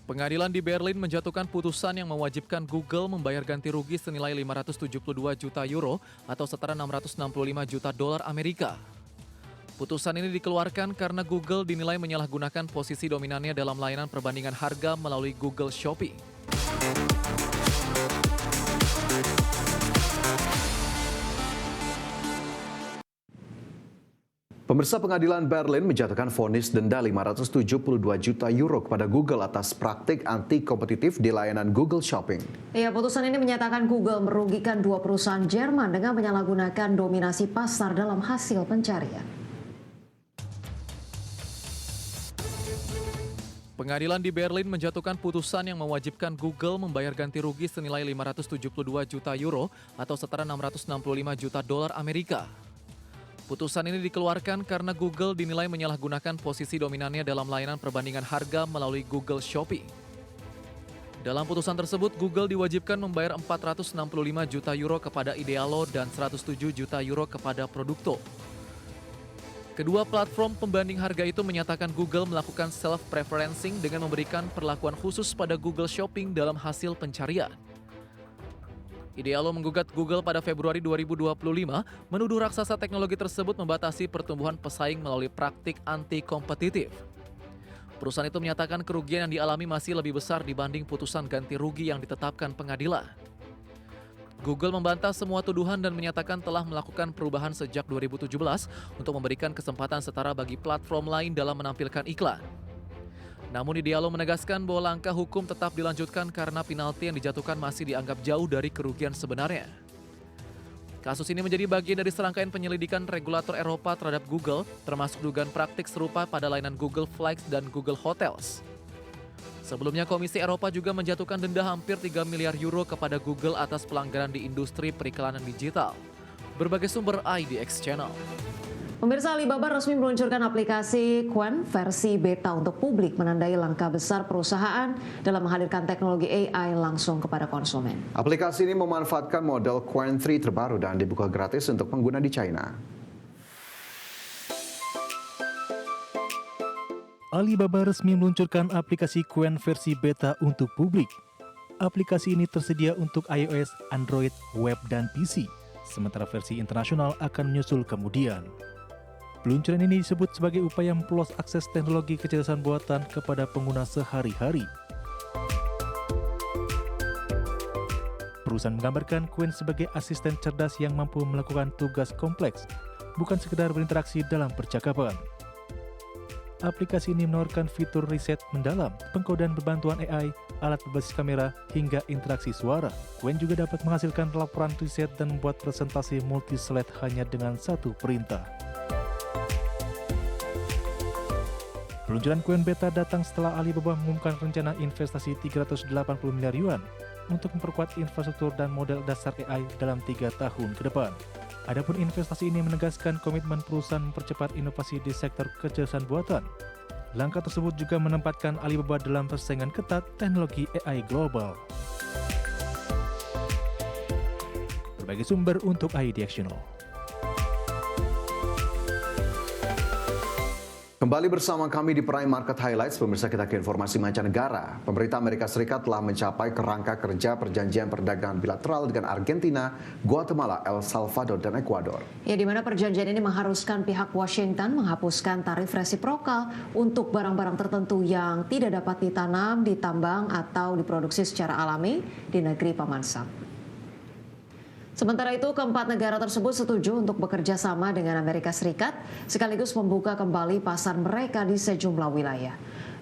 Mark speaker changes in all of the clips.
Speaker 1: Pengadilan di Berlin menjatuhkan putusan yang mewajibkan Google membayar ganti rugi senilai 572 juta euro atau setara 665 juta dolar Amerika. Putusan ini dikeluarkan karena Google dinilai menyalahgunakan posisi dominannya dalam layanan perbandingan harga melalui Google Shopping.
Speaker 2: Pemirsa, Pengadilan Berlin menjatuhkan vonis denda 572 juta euro kepada Google atas praktik anti-kompetitif di layanan Google Shopping.
Speaker 3: Ya, putusan ini menyatakan Google merugikan dua perusahaan Jerman dengan menyalahgunakan dominasi pasar dalam hasil pencarian.
Speaker 1: Pengadilan di Berlin menjatuhkan putusan yang mewajibkan Google membayar ganti rugi senilai 572 juta euro atau setara 665 juta dolar Amerika. Putusan ini dikeluarkan karena Google dinilai menyalahgunakan posisi dominannya dalam layanan perbandingan harga melalui Google Shopping. Dalam putusan tersebut, Google diwajibkan membayar 465 juta euro kepada Idealo dan 107 juta euro kepada Produkto. Kedua platform pembanding harga itu menyatakan Google melakukan self-preferencing dengan memberikan perlakuan khusus pada Google Shopping dalam hasil pencarian. Idealo menggugat Google pada Februari 2025 menuduh raksasa teknologi tersebut membatasi pertumbuhan pesaing melalui praktik anti-kompetitif. Perusahaan itu menyatakan kerugian yang dialami masih lebih besar dibanding putusan ganti rugi yang ditetapkan pengadilan. Google membantah semua tuduhan dan menyatakan telah melakukan perubahan sejak 2017 untuk memberikan kesempatan setara bagi platform lain dalam menampilkan iklan. Namun Idealo menegaskan bahwa langkah hukum tetap dilanjutkan karena penalti yang dijatuhkan masih dianggap jauh dari kerugian sebenarnya. Kasus ini menjadi bagian dari serangkaian penyelidikan regulator Eropa terhadap Google, termasuk dugaan praktik serupa pada layanan Google Flights dan Google Hotels. Sebelumnya, Komisi Eropa juga menjatuhkan denda hampir 3 miliar euro kepada Google atas pelanggaran di industri periklanan digital. Berbagai sumber IDX Channel.
Speaker 3: Pemirsa, Alibaba resmi meluncurkan aplikasi Qwen versi beta untuk publik, menandai langkah besar perusahaan dalam menghadirkan teknologi AI langsung kepada konsumen.
Speaker 2: Aplikasi ini memanfaatkan model Qwen 3 terbaru dan dibuka gratis untuk pengguna di China.
Speaker 4: Alibaba resmi meluncurkan aplikasi Qwen versi beta untuk publik. Aplikasi ini tersedia untuk iOS, Android, web, dan PC, sementara versi internasional akan menyusul kemudian. Peluncuran ini disebut sebagai upaya memperluas akses teknologi kecerdasan buatan kepada pengguna sehari-hari. Perusahaan menggambarkan Qwen sebagai asisten cerdas yang mampu melakukan tugas kompleks, bukan sekedar berinteraksi dalam percakapan. Aplikasi ini menawarkan fitur riset mendalam, pengkodean berbantuan AI, alat berbasis kamera, hingga interaksi suara. Qwen juga dapat menghasilkan laporan riset dan membuat presentasi multi-slide hanya dengan satu perintah. Peluncuran Qwen beta datang setelah Alibaba mengumumkan rencana investasi 380 miliar yuan untuk memperkuat infrastruktur dan model dasar AI dalam 3 tahun ke depan. Adapun investasi ini menegaskan komitmen perusahaan mempercepat inovasi di sektor kecerdasan buatan. Langkah tersebut juga menempatkan Alibaba dalam persaingan ketat teknologi AI global. Berbagai sumber untuk IDX Channel.
Speaker 2: Kembali bersama kami di Prime Market Highlights, pemirsa, kita ke informasi mancanegara. Pemerintah Amerika Serikat telah mencapai kerangka kerja perjanjian perdagangan bilateral dengan Argentina, Guatemala, El Salvador, dan Ekuador.
Speaker 3: Ya, di mana perjanjian ini mengharuskan pihak Washington menghapuskan tarif resiprokal untuk barang-barang tertentu yang tidak dapat ditanam, ditambang, atau diproduksi secara alami di negeri Paman Sam. Sementara itu, keempat negara tersebut setuju untuk bekerja sama dengan Amerika Serikat, sekaligus membuka kembali pasar mereka di sejumlah wilayah.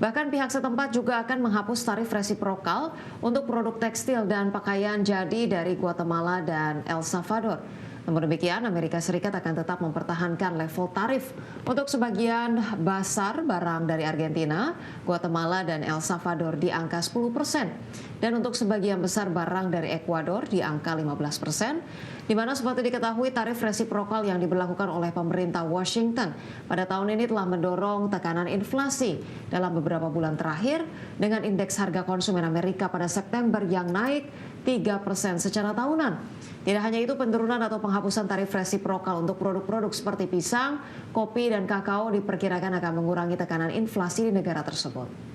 Speaker 3: Bahkan pihak setempat juga akan menghapus tarif resiprokal untuk produk tekstil dan pakaian jadi dari Guatemala dan El Salvador. Namun demikian, Amerika Serikat akan tetap mempertahankan level tarif untuk sebagian besar barang dari Argentina, Guatemala, dan El Salvador di angka 10%. Dan untuk sebagian besar barang dari Ekuador di angka 15%, di mana seperti diketahui tarif resiprokal yang diberlakukan oleh pemerintah Washington pada tahun ini telah mendorong tekanan inflasi dalam beberapa bulan terakhir dengan indeks harga konsumen Amerika pada September yang naik 3% secara tahunan. Tidak hanya itu, penurunan atau penghapusan tarif resiprokal untuk produk-produk seperti pisang, kopi, dan kakao diperkirakan akan mengurangi tekanan inflasi di negara tersebut.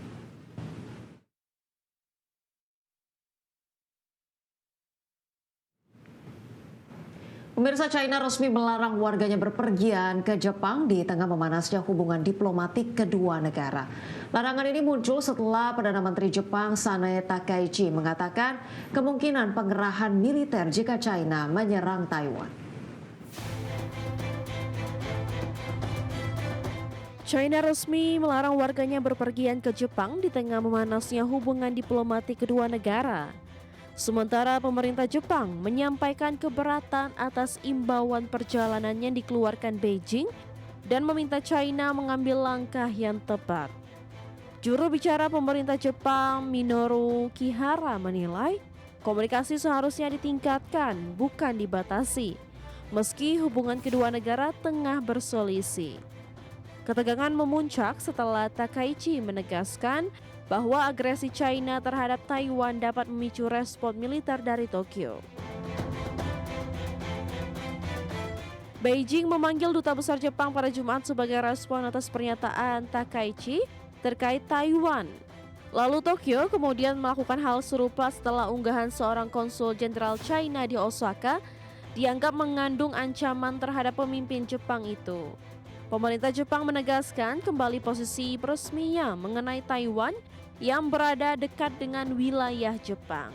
Speaker 3: Pemirsa, China resmi melarang warganya berpergian ke Jepang di tengah memanasnya hubungan diplomatik kedua negara. Larangan ini muncul setelah Perdana Menteri Jepang Sanae Takaichi mengatakan kemungkinan pengerahan militer jika China menyerang Taiwan.
Speaker 5: China resmi melarang warganya berpergian ke Jepang di tengah memanasnya hubungan diplomatik kedua negara. Sementara pemerintah Jepang menyampaikan keberatan atas imbauan perjalanan yang dikeluarkan Beijing dan meminta China mengambil langkah yang tepat. Juru bicara pemerintah Jepang Minoru Kihara menilai komunikasi seharusnya ditingkatkan, bukan dibatasi, meski hubungan kedua negara tengah berselisih. Ketegangan memuncak setelah Takaichi menegaskan bahwa agresi China terhadap Taiwan dapat memicu respon militer dari Tokyo. Beijing memanggil Duta Besar Jepang pada Jumat sebagai respon atas pernyataan Takaichi terkait Taiwan. Lalu Tokyo kemudian melakukan hal serupa setelah unggahan seorang konsul jenderal China di Osaka dianggap mengandung ancaman terhadap pemimpin Jepang itu. Pemerintah Jepang menegaskan kembali posisi resminya mengenai Taiwan yang berada dekat dengan wilayah Jepang.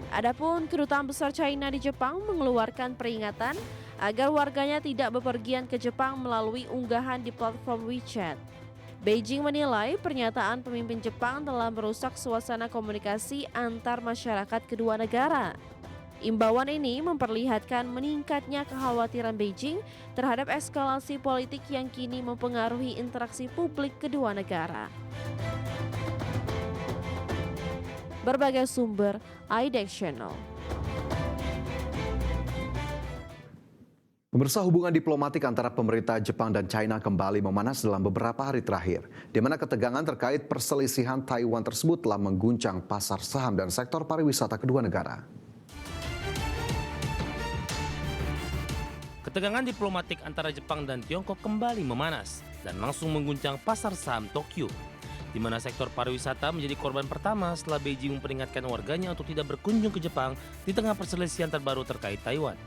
Speaker 5: Adapun Kedutaan Besar China di Jepang mengeluarkan peringatan agar warganya tidak bepergian ke Jepang melalui unggahan di platform WeChat. Beijing menilai pernyataan pemimpin Jepang telah merusak suasana komunikasi antar masyarakat kedua negara. Imbauan ini memperlihatkan meningkatnya kekhawatiran Beijing terhadap eskalasi politik yang kini mempengaruhi interaksi publik kedua negara. Berbagai sumber, IDEX Channel.
Speaker 2: Pemirsa, hubungan diplomatik antara pemerintah Jepang dan China kembali memanas dalam beberapa hari terakhir, di mana ketegangan terkait perselisihan Taiwan tersebut telah mengguncang pasar saham dan sektor pariwisata kedua negara.
Speaker 6: Ketegangan diplomatik antara Jepang dan Tiongkok kembali memanas dan langsung mengguncang pasar saham Tokyo, di mana sektor pariwisata menjadi korban pertama setelah Beijing memperingatkan warganya untuk tidak berkunjung ke Jepang di tengah perselisihan terbaru terkait Taiwan.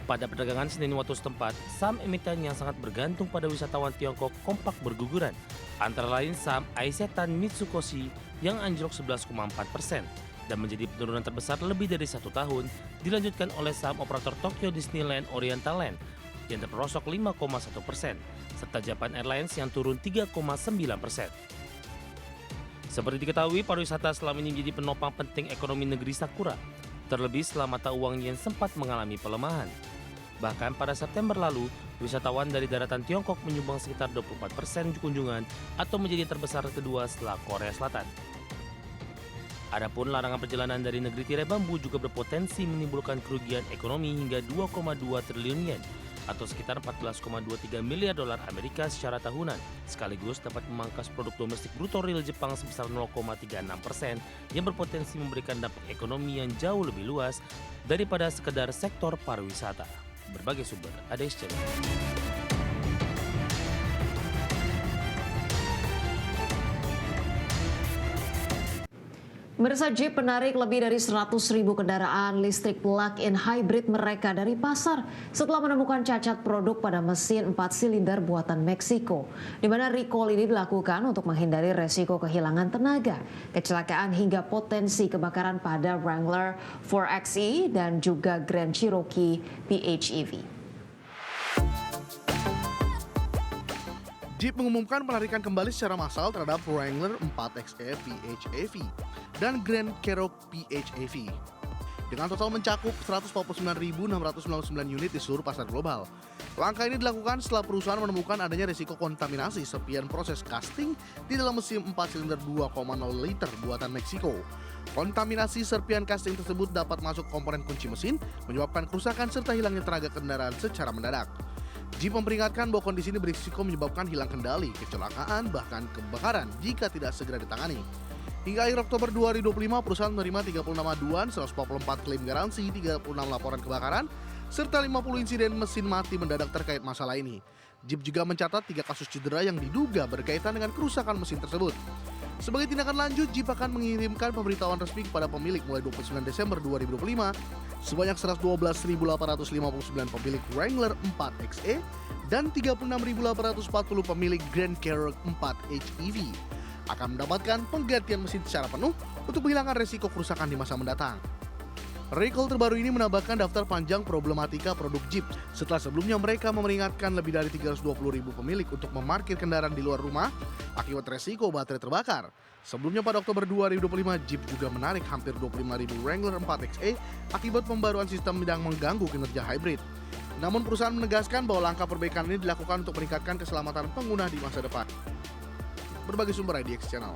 Speaker 6: Pada perdagangan Senin waktu setempat, saham emiten yang sangat bergantung pada wisatawan Tiongkok kompak berguguran, antara lain saham Aisetan Mitsukoshi yang anjlok 11,4%. Dan menjadi penurunan terbesar lebih dari 1 tahun, dilanjutkan oleh saham operator Tokyo Disneyland Oriental Land yang terperosok 5,1%, serta Japan Airlines yang turun 3,9%. Seperti diketahui, pariwisata selama ini menjadi penopang penting ekonomi negeri Sakura, terlebih setelah mata uang yen sempat mengalami pelemahan. Bahkan pada September lalu, wisatawan dari daratan Tiongkok menyumbang sekitar 24% kunjungan atau menjadi terbesar kedua setelah Korea Selatan. Adapun larangan perjalanan dari negeri tirai bambu juga berpotensi menimbulkan kerugian ekonomi hingga 2,2 triliun yen atau sekitar 14,23 miliar dolar Amerika secara tahunan, sekaligus dapat memangkas produk domestik bruto real Jepang sebesar 0,36% yang berpotensi memberikan dampak ekonomi yang jauh lebih luas daripada sekedar sektor pariwisata. Berbagai sumber, IDEX Channel.
Speaker 3: Pemirsa, Jeep menarik lebih dari 100.000 kendaraan listrik plug-in hybrid mereka dari pasar setelah menemukan cacat produk pada mesin 4 silinder buatan Meksiko, di mana recall ini dilakukan untuk menghindari resiko kehilangan tenaga, kecelakaan hingga potensi kebakaran pada Wrangler 4xe dan juga Grand Cherokee PHEV.
Speaker 7: Jeep mengumumkan penarikan kembali secara massal terhadap Wrangler 4xe PHEV dan Grand Cherokee PHEV dengan total mencakup 149.699 unit di seluruh pasar global. Langkah ini dilakukan setelah perusahaan menemukan adanya risiko kontaminasi serpian proses casting di dalam mesin 4 silinder 2,0 liter buatan Meksiko. Kontaminasi serpian casting tersebut dapat masuk komponen kunci mesin, menyebabkan kerusakan serta hilangnya tenaga kendaraan secara mendadak. Jeep memperingatkan bahwa kondisi ini berisiko menyebabkan hilang kendali, kecelakaan, bahkan kebakaran jika tidak segera ditangani. Hingga akhir Oktober 2025, perusahaan menerima 36 aduan, 144 klaim garansi, 36 laporan kebakaran, serta 50 insiden mesin mati mendadak terkait masalah ini. Jeep juga mencatat 3 kasus cedera yang diduga berkaitan dengan kerusakan mesin tersebut. Sebagai tindakan lanjut, Jeep akan mengirimkan pemberitahuan resmi kepada pemilik mulai 29 Desember 2025 sebanyak 112.859 pemilik Wrangler 4xe dan 36.840 pemilik Grand Cherokee 4 HEV akan mendapatkan penggantian mesin secara penuh untuk menghilangkan resiko kerusakan di masa mendatang. Recall terbaru ini menambahkan daftar panjang problematika produk Jeep setelah sebelumnya mereka memperingatkan lebih dari 320.000 pemilik untuk memarkir kendaraan di luar rumah akibat resiko baterai terbakar. Sebelumnya pada Oktober 2025, Jeep juga menarik hampir 25.000 Wrangler 4xe akibat pembaruan sistem yang mengganggu kinerja hybrid. Namun perusahaan menegaskan bahwa langkah perbaikan ini dilakukan untuk meningkatkan keselamatan pengguna di masa depan. Berbagai sumber IDX Channel.